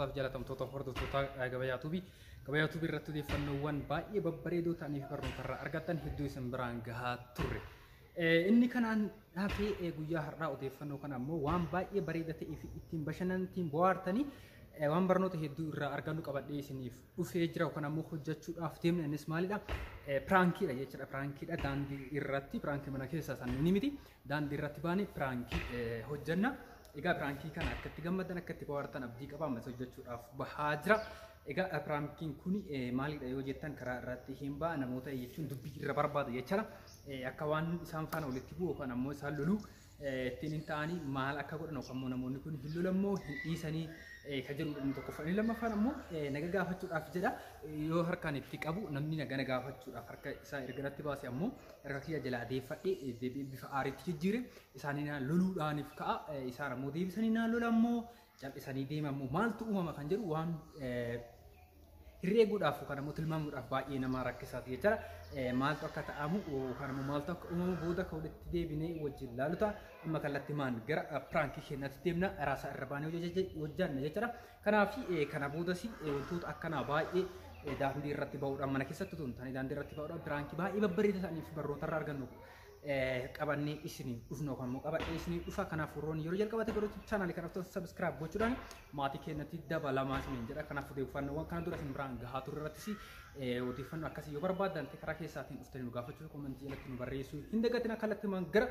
kabajamtootaaf jaalatamtoota hordoftoota gabayaa tuubii irratti odeeffannoowwan baay'ee babbareedoo ta'anii fi barnootarraa argatan hedduu isin biraan gahaa turre. Inni kanaan hafee guyyaa har'aa odeeffannoo kana ammoo waan baay'ee bareeda ta'ee fi ittiin bashannantiin bohaartanii waan barnoota hedduu irraa argannu qabadhee isiniif dhufee jira. Kan ammoo hojjechuudhaaf deemne innis maalidha? Piraankiidha jechuudha. Piraankiidha daandii irratti, piraankii mana keessaa san ni miti. Daandii irratti baane piraankii hojjenna. Egaa piraankii kana akkatti gammadan akkatti bohaartan abdii qaba. Ammas hojjechuudhaaf bahaa jira. Egaa piraankiin kun maalidha yoo jettan karaa irratti hin ba'a namoota jechuun dubbii irra barbaada jechuudha. Akka waan isaan faana walitti bu'u kan ammoo isaan loluu ittiin hin ta'anii maal akka godhan yookaan ammoo namoonni kun hin lolammoo hin dhiisanii kan jedhu inni tokkoffaan. Inni lammaffaan ammoo naga gaafachuudhaaf jedha. Yoo harkaan itti qabu namni naga gaafachuudhaaf harka isaa erga natti baase ammoo harka kiyya jalaa deeffadhee bifa aariitti jijjiire isaanii loluudhaaniif ka'a. Isaan ammoo deebisanii lolammoo cal'isanii deemammoo maaltu uumama kan jedhu waan hirreeguudhaaf yookaan ammoo tilmaamuudhaaf baay'ee nama rakkisaati jechuudha. Maaltu akka ta'amu yookaan ammoo maaltu akka uumamu booda kan walitti deebinee wajjin ilaaluta. Amma kallattimaan gara piraankii keenyatti deemna. Raasaa irra baanee hojjanna jechuudha. Kanaaf kana boodas wantoota akkanaa baay'ee daandii irratti ba'uudhaan mana keessatti tun ta'anii daandii irratti ba'uudhaan piraankii baay'ee babbareeda ta'anii fi barnootarraa argannu qabannee isinii dhufnu yookaan immoo qabadhee isinii dhufa. Kanaaf warroonni yeroo jalqabate godhatu chaanaalii kanaaf subscribe gochuudhaan maatii keenyatti dabalamaa isiniin jedha. Kanaaf odeeffannoowwan kana dura isin biraan gahaa turre irrattis odeeffannoo akkasii yoo barbaadan karaa keessaatiin dhuftanii nu gaafachuu komentii jalatti nu barreessuu hin dagatina. Kallattimaan gara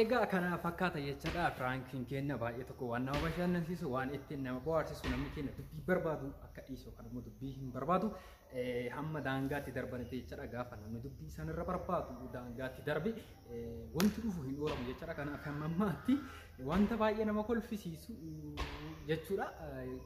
Egaa kana fakkaata jechuudha. Piraankiin keenya baay'ee tokko waan nama bashannansiisu waan ittiin nama bohaarsisu namni keenya dubbii barbaadu akka dhiisu kan immoo dubbii hin barbaadu hamma daangaatti darbanitti jechaadha gaafa namni dubbii isaan irra barbaadu daangaatti darbe wanti dhufu hin ooramu jechaadha. Kanaaf hamma ammaatti wanta baay'ee nama kolfisiisu jechuudha.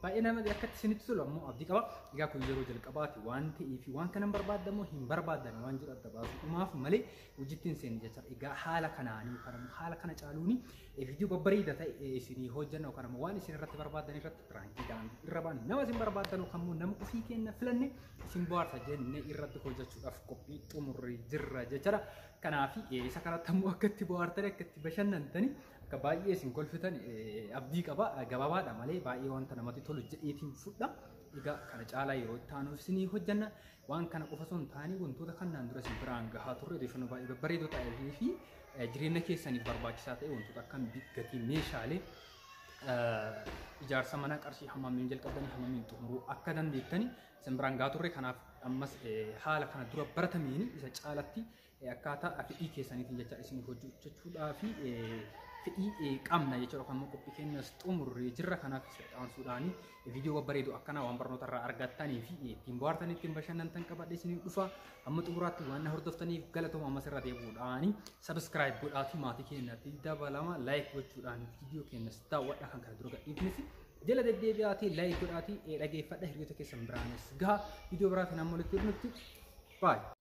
Baay'ee nama akkatti isinitti tolu ammoo abdii qaba. Egaa kun yeroo jalqabaati waan ta'eef waan kana barbaadamu hin barbaadan waan jiru adda baasu dhumaaf malee hojjettiin seen jechaadha. Egaa haala kanaanii yookaan haala kana caaluuni viidiyoo babbareeda ta'e isinii hojjenna yookaan waan isin irratti barbaadan irratti piraankiidhaan irra baan nama isin barbaadan yookaan nama ofii kenna filanne isin bohaarsa jennee irratti hojjechuudhaaf qophii xumurree jirra jechaadha. Kanaaf isa kanatti ammoo akkatti bohaartanii akkatti bashannantanii akka baay'ee isin kolfitan abdii qaba. Gabaabaadha malee baay'ee wanta namatti tolu jedheetiin fudha. Egaa kana caalaa yeroo itti aanuuf isinii hojjenna waan kana qofa osoo hin taane wantoota kanaan dura isin biraan gahaa turre odeeffannoo baay'ee babbareedoo ta'ee fi jireenya keessaniif barbaachisaa ta'e wantoota akkam gatii meeshaalee ijaarsa mana qarshii hammamiin jalqabdanii hammamiin xumuruu akka dandeettani isin biraan gahaa turre. Kanaaf ammas haala kana dura baratameen isa caalatti akkaataa fedhii keessaniitiin jecha isin hojjechuudhaa fi fedhii qabna jechuudha. Kan qophii keenyas xumurree jirra. Kanaaf aansuudhaan viidiyoo babbareedoo akkanaa waan barnoota irraa argattanii fi ittiin bohaartanii ittiin bashannantan qabadhe isinii dhufa. Amma xumuraatti waan hordoftaniif galatooma ammas irra deebi'uudhaan sabskiraayib godhaatii maatii keenyatti dabalama laayik gochuudhaan viidiyoo keenyas daawwadha. Kan kana dura gadhiifnis jala deddeebi'aatii laayik godhaatii dhageeffadha. Hiriyoota keessan biraanis gahaa viidiyoo biraatiin amma walitti dhufnutti baay'ee.